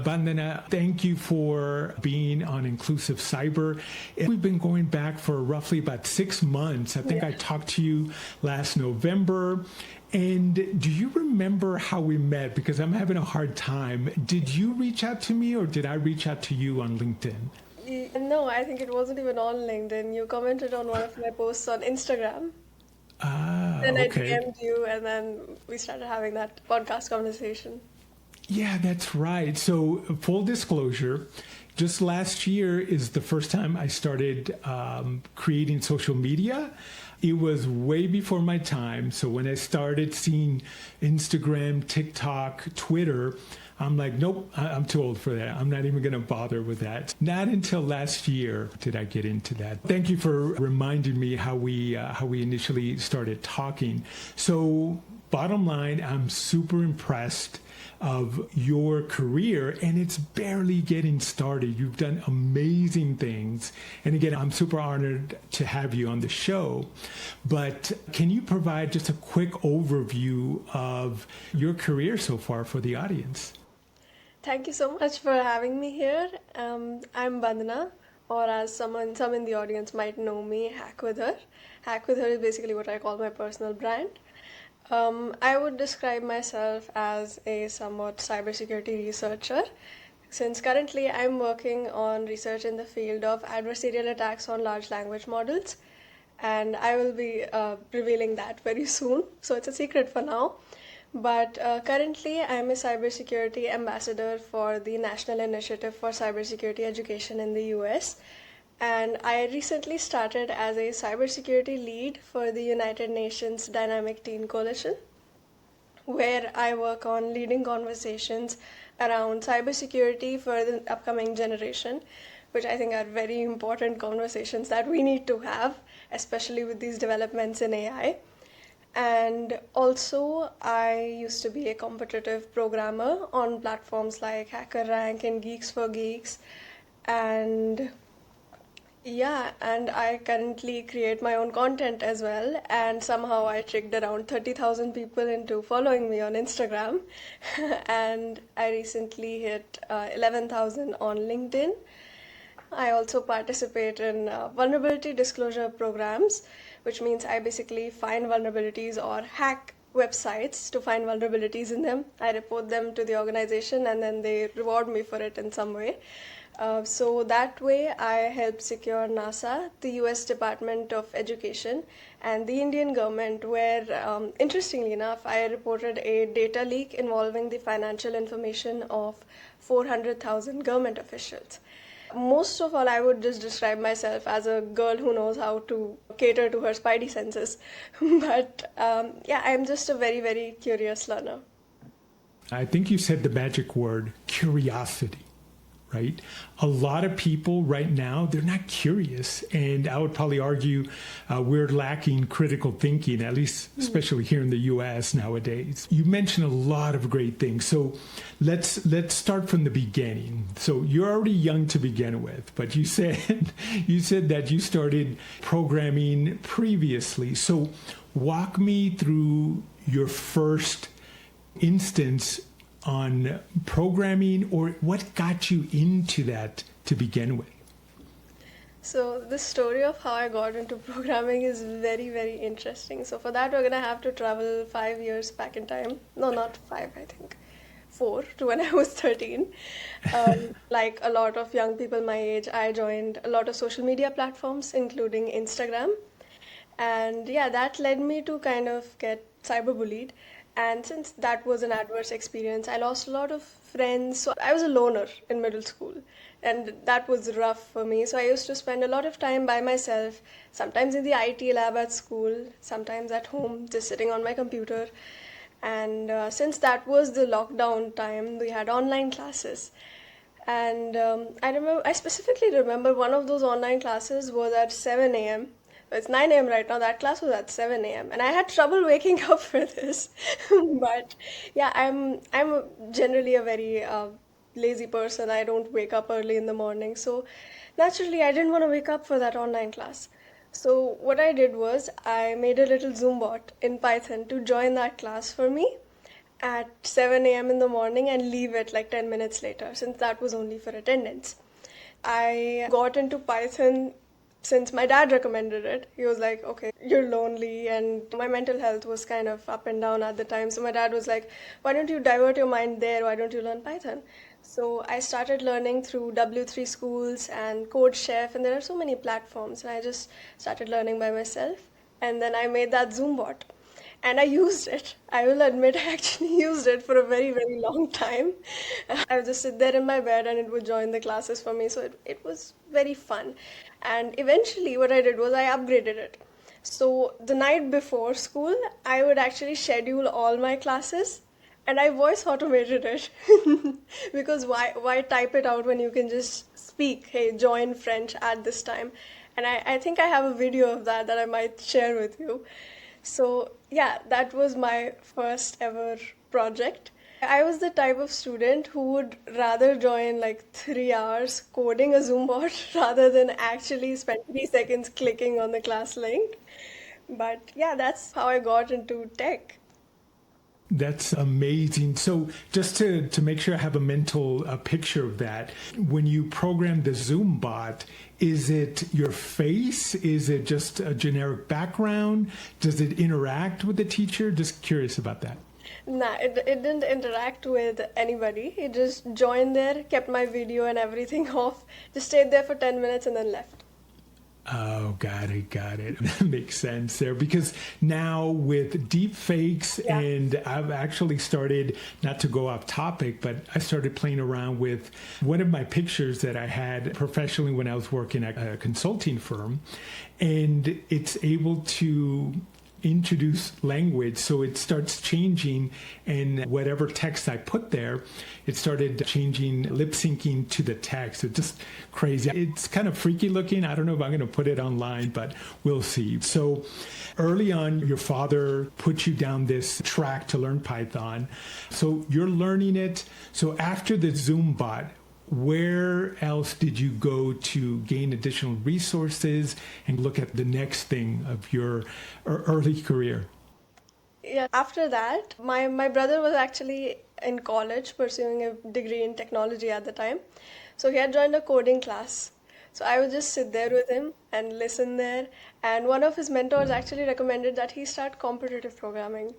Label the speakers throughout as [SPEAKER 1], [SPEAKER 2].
[SPEAKER 1] Bandana, thank you for being on Inclusive Cyber. We've been going back for roughly about 6 months. I think I talked to you last November. And do you remember how we met? Because I'm having a hard time. Did you reach out to me or did I reach out to you on LinkedIn?
[SPEAKER 2] No, I think it wasn't even on LinkedIn. You commented on one of my posts on Instagram. Then I
[SPEAKER 1] Okay.
[SPEAKER 2] DM'd you, and then we started having that podcast conversation.
[SPEAKER 1] Yeah, that's right. So, full disclosure, just last year is the first time I started creating social media. It was way before my time. So, when I started seeing Instagram, TikTok, Twitter, I'm like, nope, I'm too old for that. I'm not even going to bother with that. Not until last year did I get into that. Thank you for reminding me how we initially started talking. So, bottom line, I'm super impressed of your career, and it's barely getting started. You've done amazing things. And again, I'm super honored to have you on the show. But can you provide just a quick overview of your career so far for the audience?
[SPEAKER 2] Thank you so much for having me here. I'm Bandana, or as some in the audience might know me, Hack with Her. Hack with Her is basically what I call my personal brand. I would describe myself as a somewhat cybersecurity researcher, since currently I'm working on research in the field of adversarial attacks on large language models, and I will be revealing that very soon. So it's a secret for now. But currently, I'm a cybersecurity ambassador for the National Initiative for Cybersecurity Education in the US. And I recently started as a cybersecurity lead for the United Nations Dynamic Teen Coalition, where I work on leading conversations around cybersecurity for the upcoming generation, which I think are very important conversations that we need to have, especially with these developments in AI. And also, I used to be a competitive programmer on platforms like HackerRank and Geeks for Geeks. And yeah, and I currently create my own content as well. And somehow I tricked around 30,000 people into following me on Instagram. And I recently hit 11,000 on LinkedIn. I also participate in vulnerability disclosure programs, which means I basically find vulnerabilities or hack websites to find vulnerabilities in them. I report them to the organization and then they reward me for it in some way. So that way I help secure NASA, the US Department of Education, and the Indian government, where interestingly enough, I reported a data leak involving the financial information of 400,000 government officials. Most of all, I would just describe myself as a girl who knows how to cater to her spidey senses. But yeah, I'm just a very, very curious learner.
[SPEAKER 1] I think you said the magic word, curiosity, right? A lot of people right now, they're not curious. And I would probably argue we're lacking critical thinking, at least especially here in the US nowadays. You mentioned a lot of great things. So let's start from the beginning. So you're already young to begin with, but you said that you started programming previously. So walk me through your first instance on programming, or what got you into that to begin with?
[SPEAKER 2] So the story of how I got into programming is very, very interesting. So for that, we're going to have to travel 5 years back in time. No, not 5, I think. 4, to when I was 13. Like a lot of young people my age, I joined a lot of social media platforms, including Instagram. And yeah, that led me to kind of get cyberbullied. And since that was an adverse experience, I lost a lot of friends. So I was a loner in middle school, and that was rough for me. So I used to spend a lot of time by myself, sometimes in the IT lab at school, sometimes at home, just sitting on my computer. And since that was the lockdown time, we had online classes. And I specifically remember one of those online classes was at 7 a.m. It's 9 a.m. right now. That class was at 7 a.m. And I had trouble waking up for this. But yeah, I'm generally a very lazy person. I don't wake up early in the morning. So naturally, I didn't want to wake up for that online class. So what I did was I made a little Zoom bot in Python to join that class for me. at 7 a.m. in the morning and leave it like 10 minutes later, since that was only for attendance. I got into Python since my dad recommended it. He was like, okay, you're lonely, and my mental health was kind of up and down at the time. So my dad was like, why don't you divert your mind there? Why don't you learn Python? So I started learning through W3 schools and Code Chef, and there are so many platforms. And I just started learning by myself. And then I made that Zoom bot. And I used it. I will admit, I actually used it for a very, very long time. I would just sit there in my bed and it would join the classes for me. So it was very fun. And eventually, what I did was I upgraded it. So the night before school, I would actually schedule all my classes and I voice automated it. Because why type it out when you can just speak, hey, join French at this time? And I think I have a video of that I might share with you. So, yeah, that was my first ever project. I was the type of student who would rather join like 3 hours coding a Zoom bot rather than actually spend 3 seconds clicking on the class link. But yeah, that's how I got into tech.
[SPEAKER 1] That's amazing. So just to make sure I have a mental picture of that, when you program the Zoom bot, is it your face? Is it just a generic background? Does it interact with the teacher? Just curious about that.
[SPEAKER 2] Nah, it didn't interact with anybody. It just joined there, kept my video and everything off, just stayed there for 10 minutes and then left.
[SPEAKER 1] Oh, got it, got it. That makes sense there because now with deep fakes,
[SPEAKER 2] Yeah.
[SPEAKER 1] and I've actually started, not to go off topic, but I started playing around with one of my pictures that I had professionally when I was working at a consulting firm, and it's able to introduce language, so it starts changing, and whatever text I put there, it started changing, lip syncing to the text. It's just crazy. It's kind of freaky looking. I don't know if I'm going to put it online, but we'll see. So early on, your father put you down this track to learn Python. So you're learning it. So after the Zoom bot, where else did you go to gain additional resources and look at the next thing of your early career?
[SPEAKER 2] Yeah, after that, my brother was actually in college pursuing a degree in technology at the time. So he had joined a coding class. So I would just sit there with him and listen there. And one of his mentors actually recommended that he start competitive programming.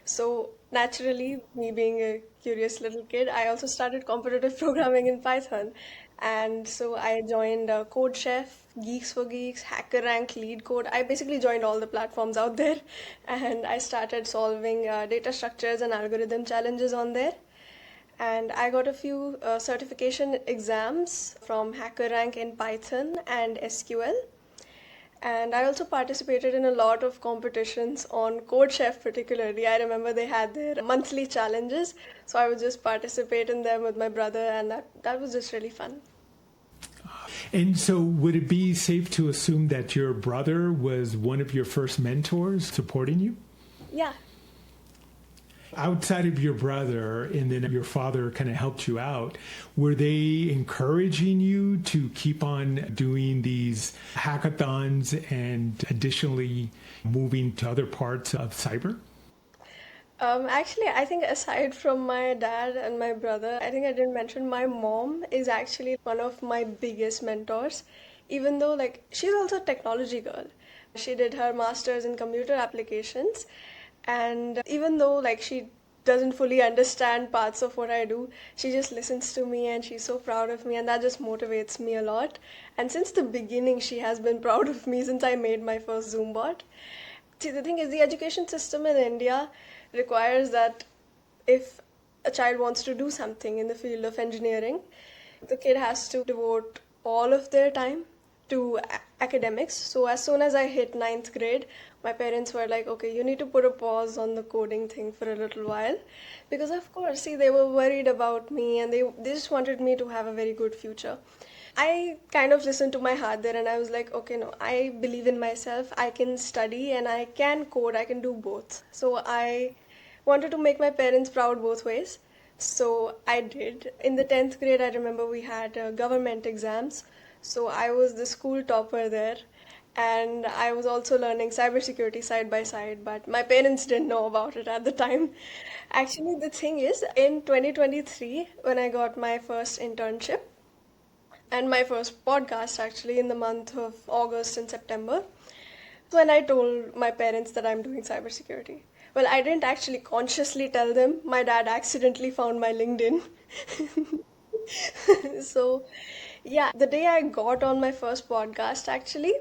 [SPEAKER 2] So naturally, me being a curious little kid, I also started competitive programming in Python. And so I joined Code Chef, Geeks for Geeks, Hacker Rank, Lead Code. I basically joined all the platforms out there, and I started solving data structures and algorithm challenges on there. And I got a few certification exams from Hacker Rank in Python and SQL. And I also participated in a lot of competitions on Code Chef particularly. I remember they had their monthly challenges, so I would just participate in them with my brother, and that was just really fun.
[SPEAKER 1] And so would it be safe to assume that your brother was one of your first mentors supporting you?
[SPEAKER 2] Yeah.
[SPEAKER 1] Outside of your brother, and then your father kind of helped you out, were they encouraging you to keep on doing these hackathons and additionally moving to other parts of cyber?
[SPEAKER 2] Actually, I think aside from my dad and my brother, I think I didn't mention my mom is actually one of my biggest mentors. Even though, like, she's also a technology girl. She did her master's in computer applications, and even though, like, she doesn't fully understand parts of what I do, she just listens to me and she's so proud of me, and that just motivates me a lot. And since the beginning, she has been proud of me since I made my first Zoom bot. See, the thing is, the education system in India requires that if a child wants to do something in the field of engineering, the kid has to devote all of their time to academics. So as soon as I hit ninth grade, my parents were like, okay, you need to put a pause on the coding thing for a little while. Because of course, see, they were worried about me, and they just wanted me to have a very good future. I kind of listened to my heart there, and I was like, okay, no, I believe in myself. I can study and I can code, I can do both. So I wanted to make my parents proud both ways. So I did. In the 10th grade, I remember we had government exams. So I was the school topper there. And I was also learning cybersecurity side by side, but my parents didn't know about it at the time. Actually, the thing is, in 2023, when I got my first internship and my first podcast, actually, in the month of August and September, when I told my parents that I'm doing cybersecurity. Well, I didn't actually consciously tell them. My dad accidentally found my LinkedIn. So, yeah, the day I got on my first podcast, actually,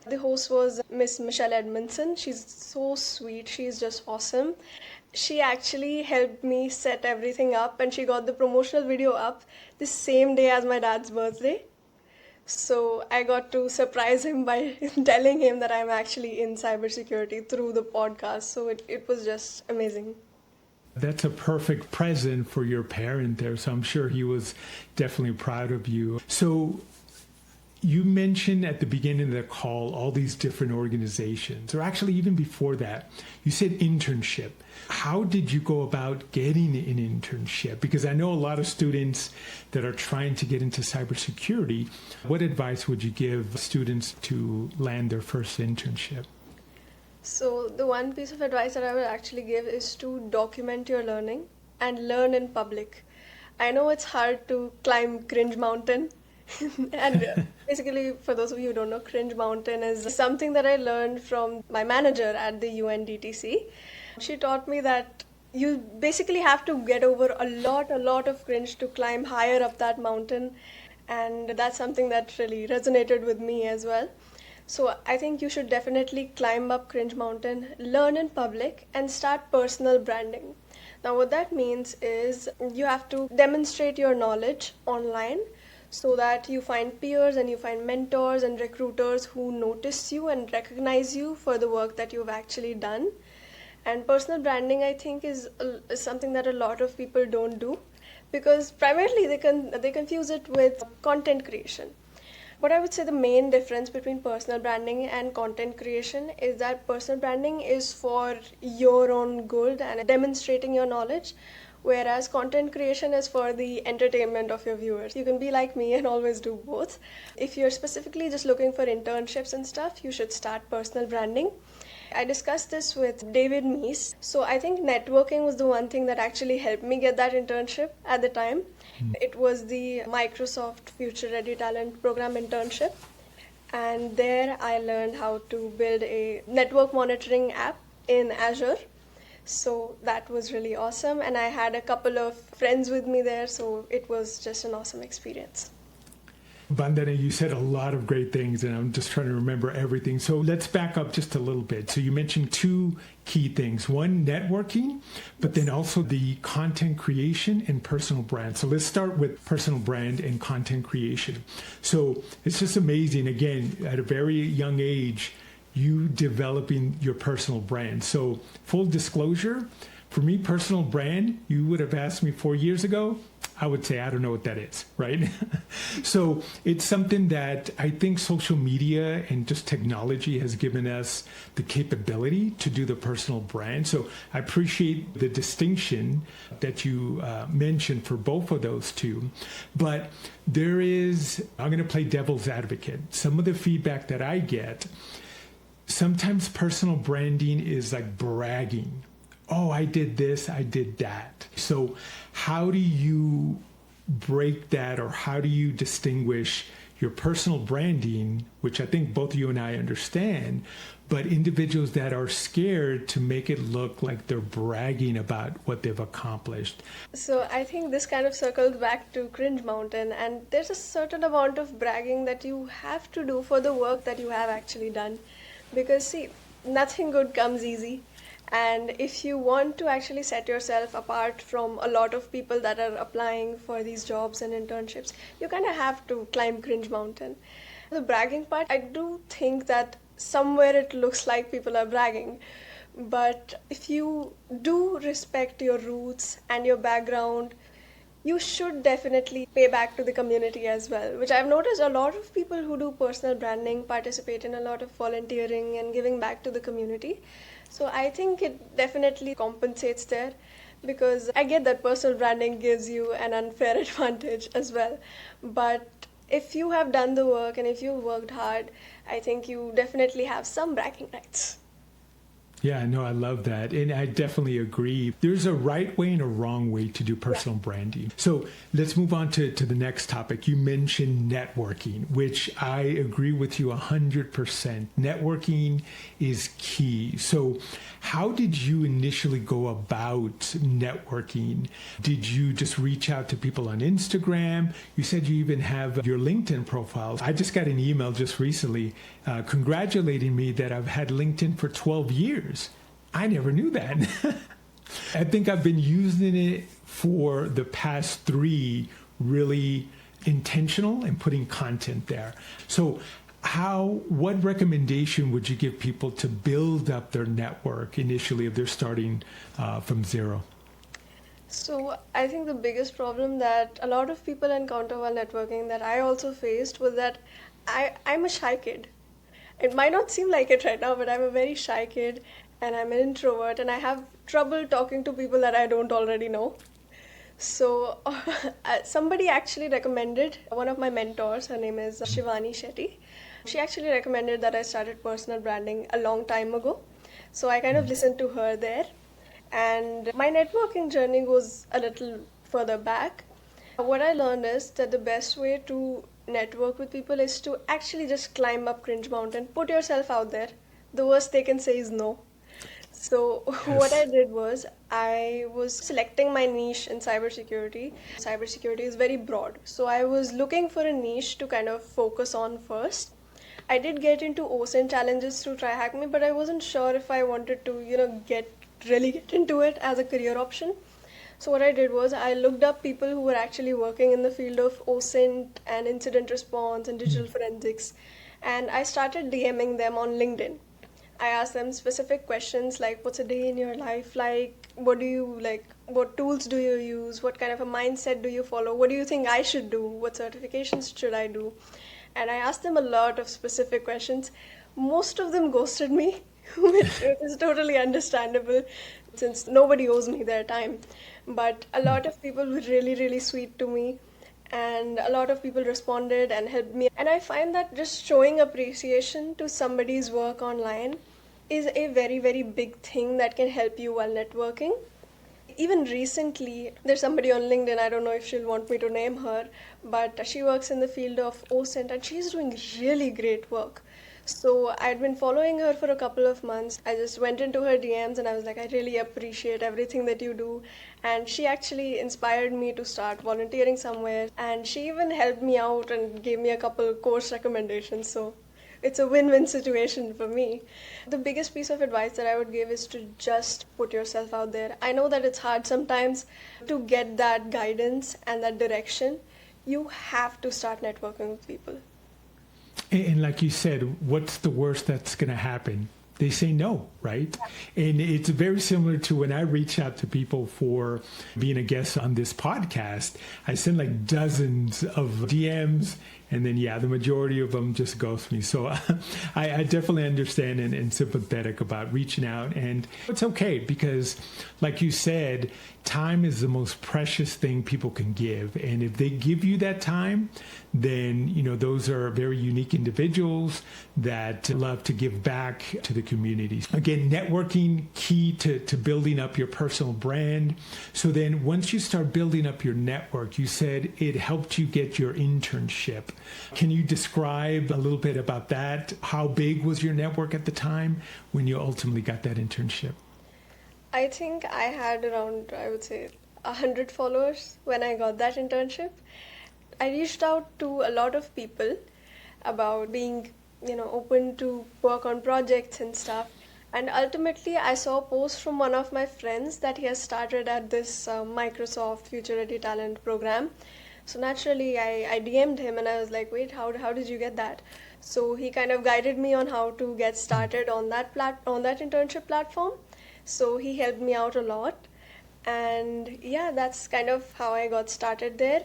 [SPEAKER 2] the host was Miss Michelle Edmondson. She's so sweet. She's just awesome. She actually helped me set everything up and she got the promotional video up the same day as my dad's birthday. So I got to surprise him by telling him that I'm actually in cybersecurity through the podcast. So it was just amazing.
[SPEAKER 1] That's a perfect present for your parent there. So I'm sure he was definitely proud of you. So you mentioned at the beginning of the call all these different organizations, or actually even before that, you said internship. How did you go about getting an internship? Because I know a lot of students that are trying to get into cybersecurity. What advice would you give students to land their first internship?
[SPEAKER 2] So the one piece of advice that I would actually give is to document your learning and learn in public. I know it's hard to climb Cringe Mountain. And basically, for those of you who don't know, Cringe Mountain is something that I learned from my manager at the UNDTC. She taught me that you basically have to get over a lot of cringe to climb higher up that mountain. And that's something that really resonated with me as well. So I think you should definitely climb up Cringe Mountain, learn in public, and start personal branding. Now, what that means is you have to demonstrate your knowledge online so that you find peers and you find mentors and recruiters who notice you and recognize you for the work that you've actually done. And personal branding, I think, is something that a lot of people don't do because primarily they confuse it with content creation. What I would say the main difference between personal branding and content creation is that personal branding is for your own good and demonstrating your knowledge, whereas content creation is for the entertainment of your viewers. You can be like me and always do both. If you're specifically just looking for internships and stuff, you should start personal branding. I discussed this with David Meese. So I think networking was the one thing that actually helped me get that internship at the time. It was the Microsoft Future Ready Talent Program internship. And there I learned how to build a network monitoring app in Azure. So that was really awesome. And I had a couple of friends with me there. So it was just an awesome experience.
[SPEAKER 1] Bandana, you said a lot of great things, and I'm just trying to remember everything. So let's back up just a little bit. So you mentioned two key things. One, networking, but then also the content creation and personal brand. So let's start with personal brand and content creation. So it's just amazing, again, at a very young age, you developing your personal brand. So full disclosure, for me, personal brand, you would have asked me 4 years ago, I would say, I don't know what that is, right? So it's something that I think social media and just technology has given us the capability to do the personal brand. So I appreciate the distinction that you mentioned for both of those two. But there is, I'm going to play devil's advocate. Some of the feedback that I get, sometimes personal branding is like bragging. Oh, I did this, I did that. So how do you break that, or how do you distinguish your personal branding, which I think both you and I understand, but individuals that are scared to make it look like they're bragging about what they've accomplished?
[SPEAKER 2] So I think this kind of circles back to Cringe Mountain, and there's a certain amount of bragging that you have to do for the work that you have actually done. Because see, nothing good comes easy. And if you want to actually set yourself apart from a lot of people that are applying for these jobs and internships, you kind of have to climb Cringe Mountain. The bragging part, I do think that somewhere it looks like people are bragging. But if you do respect your roots and your background, you should definitely pay back to the community as well, which I've noticed a lot of people who do personal branding participate in a lot of volunteering and giving back to the community. So I think it definitely compensates there, because I get that personal branding gives you an unfair advantage as well. But if you have done the work and if you've worked hard, I think you definitely have some bragging rights.
[SPEAKER 1] Yeah, no, I love that. And I definitely agree. There's a right way and a wrong way to do personal branding. So let's move on to the next topic. You mentioned networking, which I agree with you 100%. Networking is key. So how did you initially go about networking? Did you just reach out to people on Instagram? You said you even have your LinkedIn profiles. I just got an email just recently congratulating me that I've had LinkedIn for 12 years. I never knew that. I think I've been using it for the past 3 really intentional and putting content there. So what recommendation would you give people to build up their network initially if they're starting from zero?
[SPEAKER 2] So I think the biggest problem that a lot of people encounter while networking that I also faced was that I'm a shy kid. It might not seem like it right now, but I'm a very shy kid and I'm an introvert and I have trouble talking to people that I don't already know. So somebody actually recommended, one of my mentors, her name is Shivani Shetty. She actually recommended that I started personal branding a long time ago. So I kind of listened to her there. And my networking journey goes a little further back. What I learned is that the best way to network with people is to actually just climb up Cringe Mountain, put yourself out there. The worst they can say is no. So what I did was I was selecting my niche in cybersecurity. Cybersecurity is very broad. So I was looking for a niche to kind of focus on first. I did get into OSINT challenges through TryHackMe, but I wasn't sure if I wanted to, really get into it as a career option. So what I did was I looked up people who were actually working in the field of OSINT and incident response and digital forensics, and I started DMing them on LinkedIn. I asked them specific questions like, what's a day in your life like? What do you like? What tools do you use? What kind of a mindset do you follow? What do you think I should do? What certifications should I do? And I asked them a lot of specific questions. Most of them ghosted me, which is totally understandable since nobody owes me their time. But a lot of people were really, really sweet to me. And a lot of people responded and helped me. And I find that just showing appreciation to somebody's work online is a very, very big thing that can help you while networking. Even recently, there's somebody on LinkedIn, I don't know if she'll want me to name her, but she works in the field of OSINT and she's doing really great work. So I'd been following her for a couple of months. I just went into her DMs and I was like, I really appreciate everything that you do. And she actually inspired me to start volunteering somewhere. And she even helped me out and gave me a couple course recommendations. So it's a win-win situation for me. The biggest piece of advice that I would give is to just put yourself out there. I know that it's hard sometimes to get that guidance and that direction. You have to start networking with people.
[SPEAKER 1] And like you said, what's the worst that's going to happen? They say no, right? And it's very similar to when I reach out to people for being a guest on this podcast. I send like dozens of DMs, and then, the majority of them just ghost me. So I definitely understand and sympathetic about reaching out. And it's okay because, like you said, time is the most precious thing people can give. And if they give you that time, then, those are very unique individuals that love to give back to the communities. Again, networking, key to building up your personal brand. So then once you start building up your network, you said it helped you get your internship. Can you describe a little bit about that? How big was your network at the time when you ultimately got that internship?
[SPEAKER 2] I think I had around, I would say, 100 followers when I got that internship. I reached out to a lot of people about being, open to work on projects and stuff. And ultimately, I saw a post from one of my friends that he has started at this Microsoft Future Ready Talent program. So naturally, I DM'd him and I was like, wait, how did you get that? So he kind of guided me on how to get started on that internship platform. So he helped me out a lot. And that's kind of how I got started there.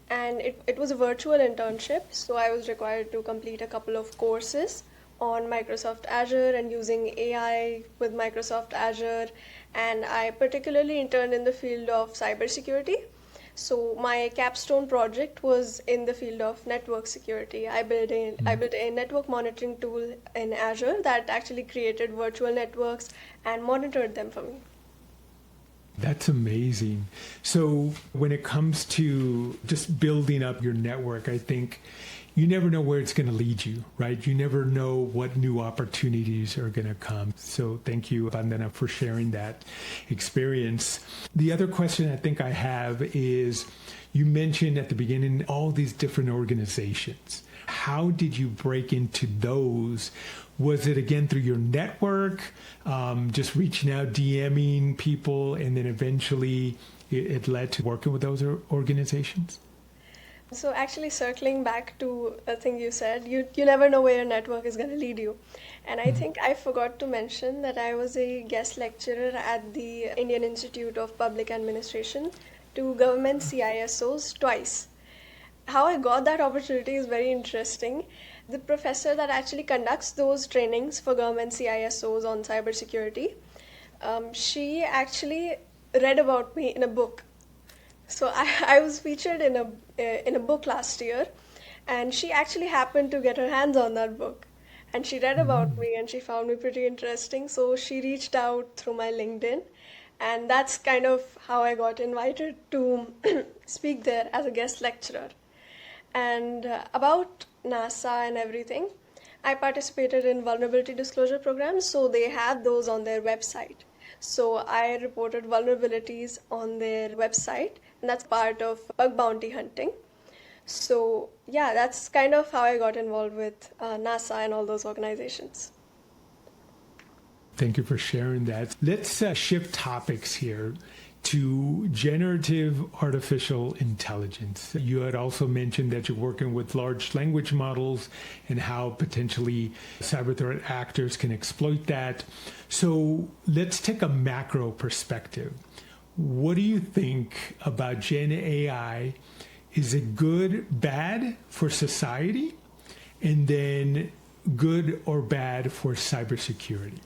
[SPEAKER 2] And it was a virtual internship, so I was required to complete a couple of courses on Microsoft Azure and using AI with Microsoft Azure. And I particularly interned in the field of cybersecurity. So my capstone project was in the field of network security. I built a network monitoring tool in Azure that actually created virtual networks and monitored them for me.
[SPEAKER 1] That's amazing. So when it comes to just building up your network, I think you never know where it's going to lead you, right? You never know what new opportunities are going to come. So thank you, Bandana, for sharing that experience. The other question I think I have is, you mentioned at the beginning all these different organizations. How did you break into those? Was it again through your network, just reaching out, DMing people, and then eventually it led to working with those organizations?
[SPEAKER 2] So actually circling back to a thing you said, you never know where your network is going to lead you. And I think I forgot to mention that I was a guest lecturer at the Indian Institute of Public Administration to government CISOs twice. How I got that opportunity is very interesting. The professor that actually conducts those trainings for government CISOs on cybersecurity, she actually read about me in a book. So I was featured in a book last year, and she actually happened to get her hands on that book. And she read about me and she found me pretty interesting. So she reached out through my LinkedIn, and that's kind of how I got invited to speak there as a guest lecturer. And about NASA and everything, I participated in vulnerability disclosure programs, so they have those on their website. So I reported vulnerabilities on their website, and that's part of bug bounty hunting. So yeah, that's kind of how I got involved with NASA and all those organizations.
[SPEAKER 1] Thank you for sharing that. Let's shift topics here to generative artificial intelligence. You had also mentioned that you're working with large language models and how potentially cyber threat actors can exploit that. So let's take a macro perspective. What do you think about Gen AI? Is it good, bad for society? And then good or bad for cybersecurity?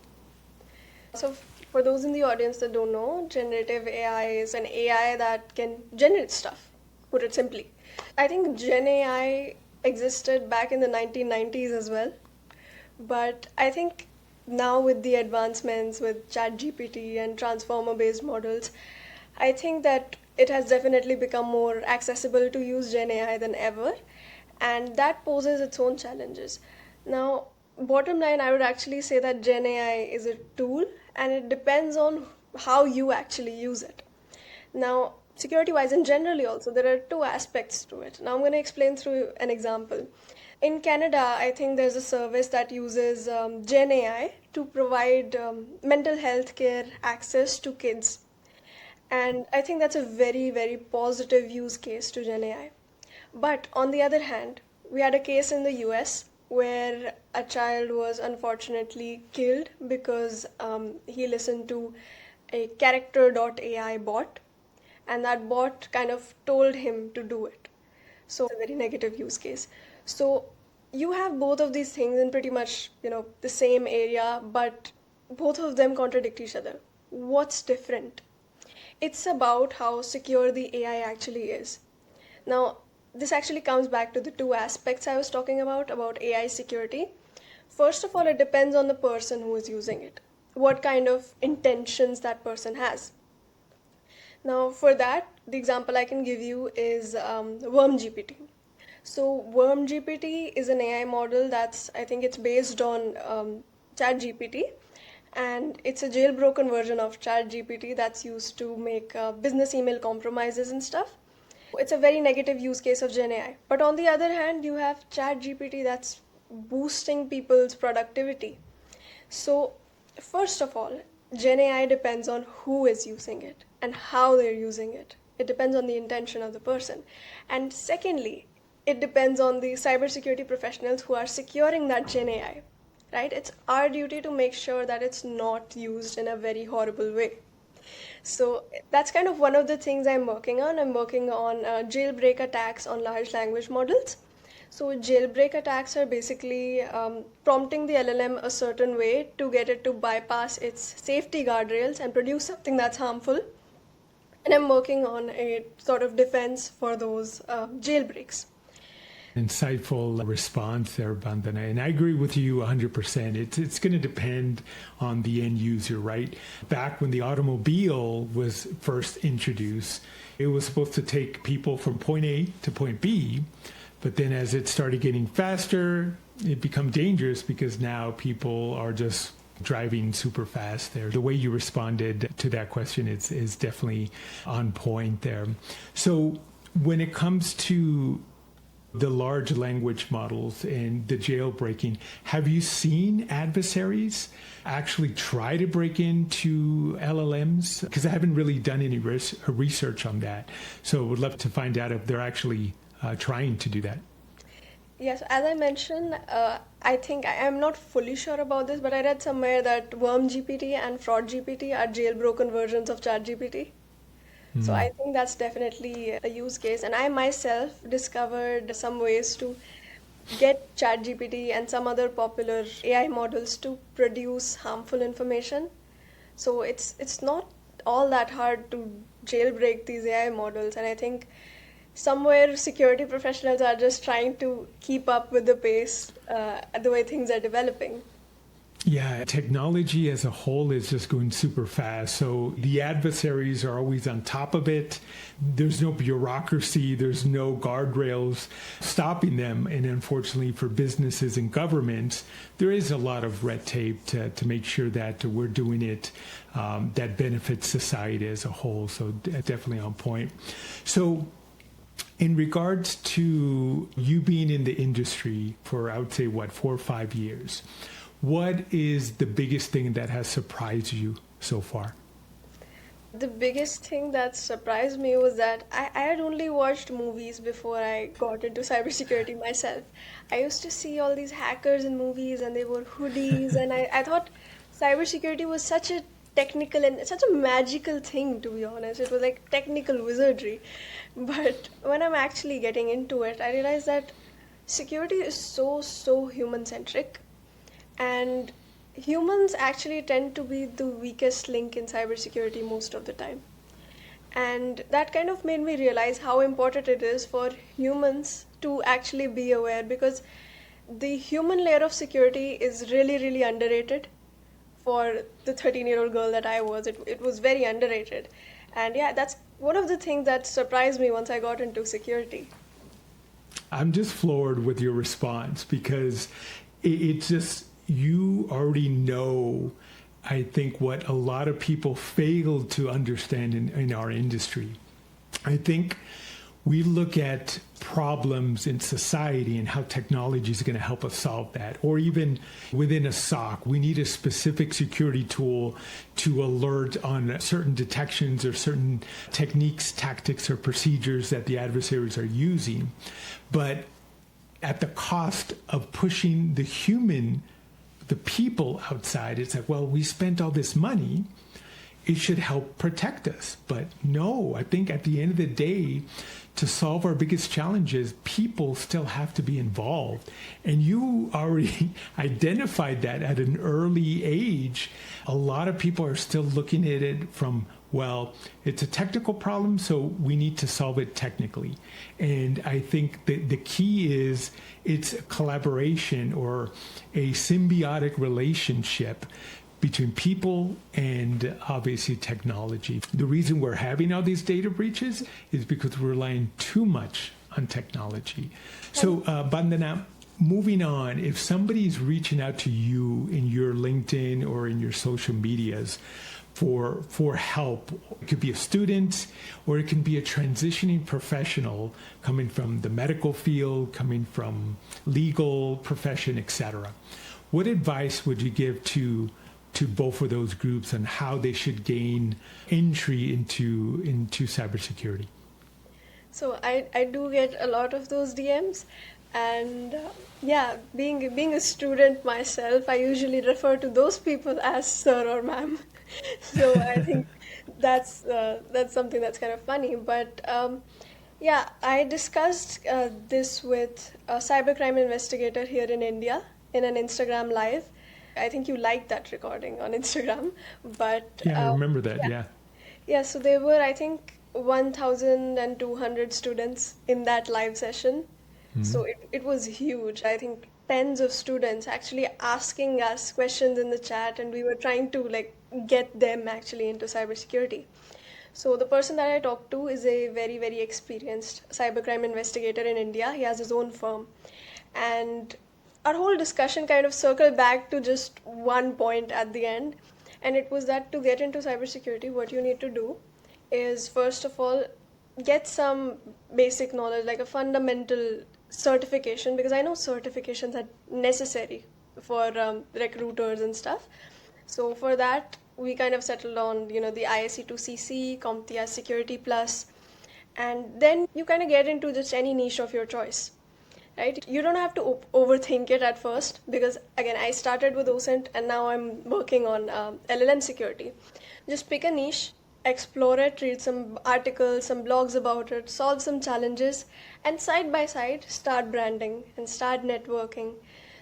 [SPEAKER 2] So for those in the audience that don't know, generative AI is an AI that can generate stuff, put it simply. I think Gen AI existed back in the 1990s as well. But I think now with the advancements with ChatGPT and transformer-based models, I think that it has definitely become more accessible to use Gen AI than ever, and that poses its own challenges. Now, bottom line, I would actually say that Gen AI is a tool, and it depends on how you actually use it. Now, security wise and generally also, there are two aspects to it. Now, I'm going to explain through an example. In Canada, I think there's a service that uses Gen AI to provide mental health care access to kids. And I think that's a very, very positive use case to Gen AI. But on the other hand, we had a case in the US where a child was unfortunately killed because he listened to a character.ai bot, and that bot kind of told him to do it. So it's a very negative use case. So you have both of these things in pretty much, the same area, but both of them contradict each other. What's different? It's about how secure the AI actually is. Now, this actually comes back to the two aspects I was talking about AI security. First of all, it depends on the person who is using it, what kind of intentions that person has. Now, for that, the example I can give you is WormGPT. So, WormGPT is an AI model I think it's based on ChatGPT, and it's a jailbroken version of ChatGPT that's used to make business email compromises and stuff. It's a very negative use case of Gen AI. But on the other hand, you have ChatGPT that's boosting people's productivity. So, first of all, Gen AI depends on who is using it and how they're using it. It depends on the intention of the person. And secondly, it depends on the cybersecurity professionals who are securing that Gen AI, right? It's our duty to make sure that it's not used in a very horrible way. So that's kind of one of the things I'm working on. I'm working on jailbreak attacks on large language models. So jailbreak attacks are basically prompting the LLM a certain way to get it to bypass its safety guardrails and produce something that's harmful. And I'm working on a sort of defense for those jailbreaks.
[SPEAKER 1] Insightful response there, Bandana. And I agree with you 100%. It's going to depend on the end user, right? Back when the automobile was first introduced, it was supposed to take people from point A to point B. But then as it started getting faster, it became dangerous because now people are just driving super fast there. The way you responded to that question is definitely on point there. So when it comes to the large language models and the jailbreaking, have you seen adversaries actually try to break into LLMs? Because I haven't really done any research on that. So I would love to find out if they're actually trying to do that.
[SPEAKER 2] Yes, as I mentioned, I think I'm not fully sure about this, but I read somewhere that Worm GPT and Fraud GPT are jailbroken versions of ChatGPT. So I think that's definitely a use case. And I myself discovered some ways to get ChatGPT and some other popular AI models to produce harmful information. So it's not all that hard to jailbreak these AI models. And I think somewhere security professionals are just trying to keep up with the pace, the way things are developing.
[SPEAKER 1] Yeah, technology as a whole is just going super fast. So the adversaries are always on top of it. There's no bureaucracy, there's no guardrails stopping them. And unfortunately for businesses and governments, there is a lot of red tape to make sure that we're doing it that benefits society as a whole. So definitely on point. So in regards to you being in the industry for, I would say, 4 or 5 years, what is the biggest thing that has surprised you so far?
[SPEAKER 2] The biggest thing that surprised me was that I had only watched movies before I got into cybersecurity myself. I used to see all these hackers in movies and they wore hoodies, and I thought cybersecurity was such a technical and such a magical thing, to be honest. It was like technical wizardry. But when I'm actually getting into it, I realized that security is so human centric. And humans actually tend to be the weakest link in cybersecurity most of the time. And that kind of made me realize how important it is for humans to actually be aware, because the human layer of security is really underrated. For the 13-year-old girl that I was, it was very underrated. And yeah, that's one of the things that surprised me once I got into security.
[SPEAKER 1] I'm just floored with your response because it's just, you already know, I think, what a lot of people fail to understand in our industry. I think we look at problems in society and how technology is going to help us solve that. Or even within a SOC, we need a specific security tool to alert on certain detections or certain techniques, tactics, or procedures that the adversaries are using. But at the cost of pushing the people outside, it's like, well, we spent all this money, it should help protect us. But no, I think at the end of the day, to solve our biggest challenges, people still have to be involved. And you already identified that at an early age. A lot of people are still looking at it from, well, it's a technical problem, so we need to solve it technically. And I think the key is it's a collaboration or a symbiotic relationship between people and obviously technology. The reason we're having all these data breaches is because we're relying too much on technology. So, Bandana, moving on, if somebody's reaching out to you in your LinkedIn or in your social medias for help, it could be a student or it can be a transitioning professional coming from the medical field, coming from legal profession, etc. What advice would you give to both of those groups on how they should gain entry into cybersecurity?
[SPEAKER 2] So I do get a lot of those DMs, and yeah, being a student myself, I usually refer to those people as sir or ma'am. So I think that's something that's kind of funny. But yeah, I discussed this with a cybercrime investigator here in India in an Instagram live. I think you liked that recording on Instagram, but
[SPEAKER 1] Yeah, I remember that. Yeah.
[SPEAKER 2] Yeah, so there were, I think, 1,200 students in that live session. So it was huge. I think tens of students actually asking us questions in the chat, and we were trying to like get them actually into cybersecurity. So the person that I talked to is a very, very experienced cybercrime investigator in India. He has his own firm. And our whole discussion kind of circled back to just one point at the end. And it was that to get into cybersecurity, what you need to do is first of all get some basic knowledge, like a fundamental certification, because I know certifications are necessary for recruiters and stuff. So for that, we kind of settled on, the ISC2CC, CompTIA Security Plus, and then you kind of get into just any niche of your choice, right? You don't have to overthink it at first, because again, I started with OSINT and now I'm working on LLM security. Just pick a niche, explore it, read some articles, some blogs about it, solve some challenges, and side by side, start branding and start networking.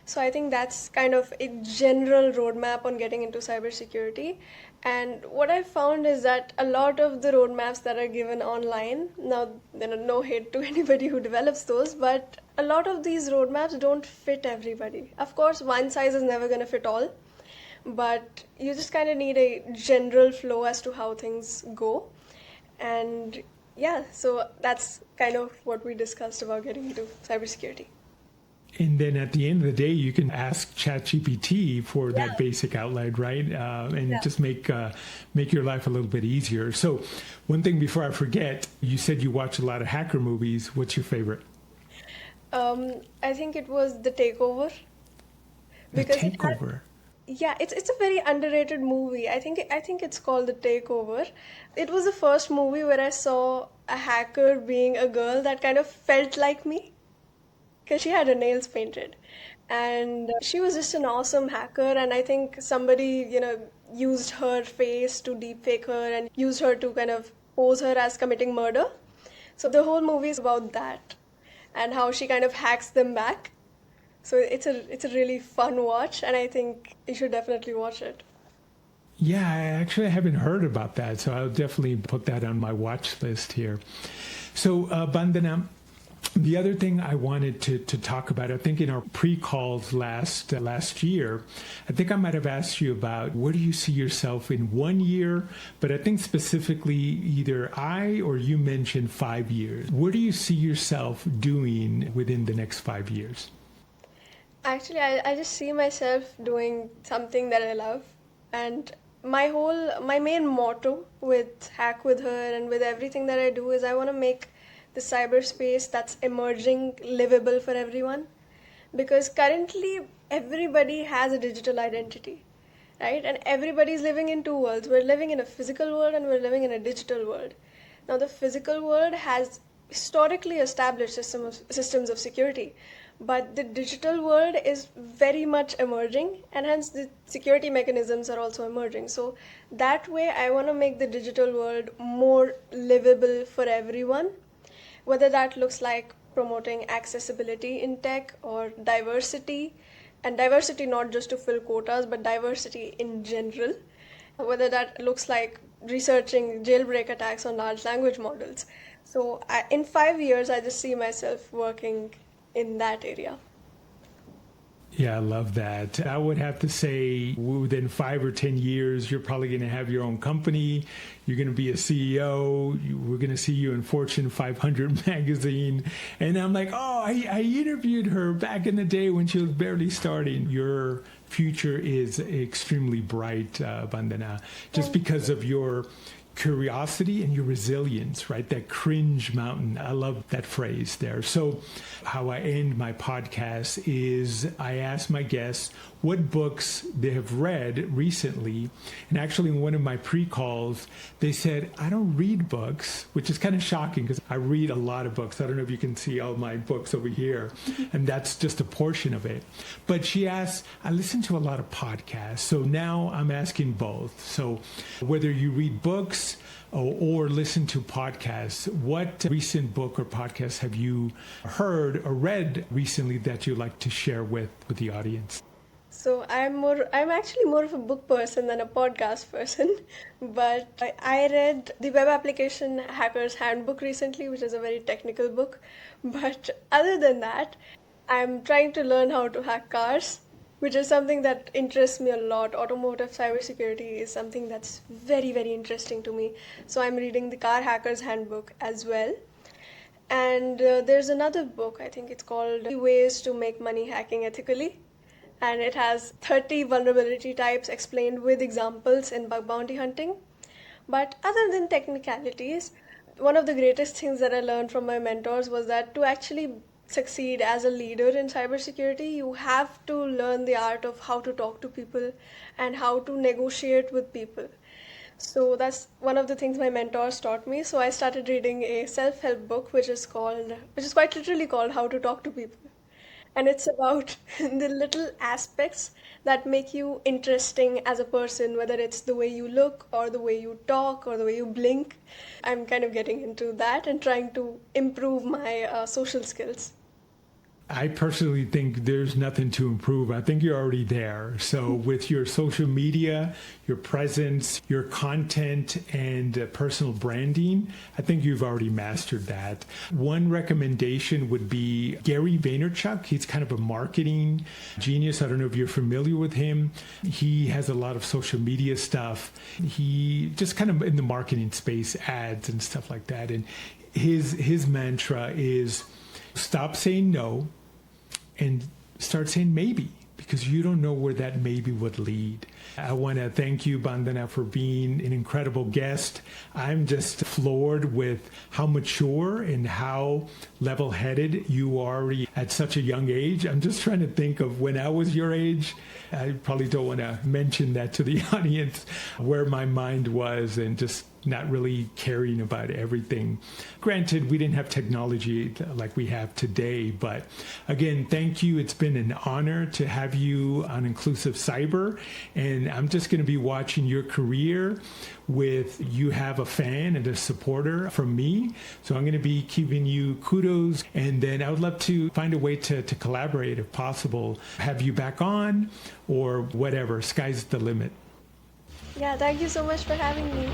[SPEAKER 2] So I think that's kind of a general roadmap on getting into cybersecurity. And what I found is that a lot of the roadmaps that are given online, now, no hate to anybody who develops those, but a lot of these roadmaps don't fit everybody. Of course, one size is never going to fit all, but you just kind of need a general flow as to how things go. And yeah, so that's kind of what we discussed about getting into cybersecurity.
[SPEAKER 1] And then at the end of the day, you can ask ChatGPT for
[SPEAKER 2] Yeah.
[SPEAKER 1] that basic outline, right? And
[SPEAKER 2] Yeah.
[SPEAKER 1] just make your life a little bit easier. So one thing before I forget, you said you watch a lot of hacker movies. What's your favorite?
[SPEAKER 2] I think it was The Takeover.
[SPEAKER 1] The
[SPEAKER 2] Because it had,
[SPEAKER 1] Takeover.
[SPEAKER 2] yeah, it's a very underrated movie. I think it's called The Takeover. It was the first movie where I saw a hacker being a girl that kind of felt like me, because she had her nails painted, and she was just an awesome hacker. And I think somebody used her face to deepfake her and used her to kind of pose her as committing murder. So the whole movie is about that and how she kind of hacks them back. So it's a really fun watch, and I think you should definitely watch it.
[SPEAKER 1] Yeah, I actually haven't heard about that, so I'll definitely put that on my watch list here. So, Bandana, the other thing I wanted to talk about, I think in our pre-calls last year, I think I might have asked you about where do you see yourself in 1 year, but I think specifically either I or you mentioned 5 years. Where do you see yourself doing within the next 5 years?
[SPEAKER 2] Actually, I just see myself doing something that I love. And my main motto with Hack with Her and with everything that I do is I want to make the cyberspace that's emerging livable for everyone. Because currently, everybody has a digital identity, right? And everybody's living in two worlds. We're living in a physical world and we're living in a digital world. Now, the physical world has historically established systems of security, but the digital world is very much emerging, and hence the security mechanisms are also emerging. So that way, I want to make the digital world more livable for everyone, whether that looks like promoting accessibility in tech or diversity, and diversity not just to fill quotas, but diversity in general, whether that looks like researching jailbreak attacks on large language models. So in 5 years, I just see myself working in that area.
[SPEAKER 1] Yeah, I love that. I would have to say within 5 or 10 years, you're probably going to have your own company. You're going to be a CEO. We're going to see you in Fortune 500 magazine. And I'm like, oh, I interviewed her back in the day when she was barely starting. Your future is extremely bright, Bandana, just because of your curiosity and your resilience, right? That cringe mountain. I love that phrase there. So how I end my podcast is I ask my guests what books they have read recently. And actually in one of my pre-calls, they said, I don't read books, which is kind of shocking because I read a lot of books. I don't know if you can see all my books over here. And that's just a portion of it. But she asked, I listen to a lot of podcasts. So now I'm asking both. So whether you read books or listen to podcasts, what recent book or podcast have you heard or read recently that you'd like to share with the audience?
[SPEAKER 2] I'm actually more of a book person than a podcast person. But I read the web application Hacker's Handbook recently, which is a very technical book. But other than that, I'm trying to learn how to hack cars, which is something that interests me a lot. Automotive cybersecurity is something that's very, very interesting to me. So I'm reading the Car Hacker's Handbook as well. And there's another book, I think it's called Ways to Make Money Hacking Ethically. And it has 30 vulnerability types explained with examples in bug bounty hunting. But other than technicalities, one of the greatest things that I learned from my mentors was that to actually succeed as a leader in cybersecurity, you have to learn the art of how to talk to people and how to negotiate with people. So that's one of the things my mentors taught me. So I started reading a self-help book which is quite literally called How to Talk to People. And it's about the little aspects that make you interesting as a person, whether it's the way you look or the way you talk or the way you blink. I'm kind of getting into that and trying to improve my social skills.
[SPEAKER 1] I personally think there's nothing to improve. I think you're already there. So with your social media, your presence, your content, and personal branding, I think you've already mastered that. One recommendation would be Gary Vaynerchuk. He's kind of a marketing genius. I don't know if you're familiar with him. He has a lot of social media stuff. He just kind of in the marketing space, ads and stuff like that. And his mantra is stop saying no and start saying maybe, because you don't know where that maybe would lead. I want to thank you, Bandana, for being an incredible guest. I'm just floored with how mature and how level-headed you are already at such a young age. I'm just trying to think of when I was your age. I probably don't want to mention that to the audience, where my mind was and just not really caring about everything. Granted, we didn't have technology like we have today, but again, thank you. It's been an honor to have you on Inclusive Cyber, and I'm just going to be watching your career with you have a fan and a supporter from me. So I'm going to be giving you kudos, and then I would love to find a way to collaborate if possible, have you back on or whatever. Sky's the limit.
[SPEAKER 2] Yeah, thank you so much for having me.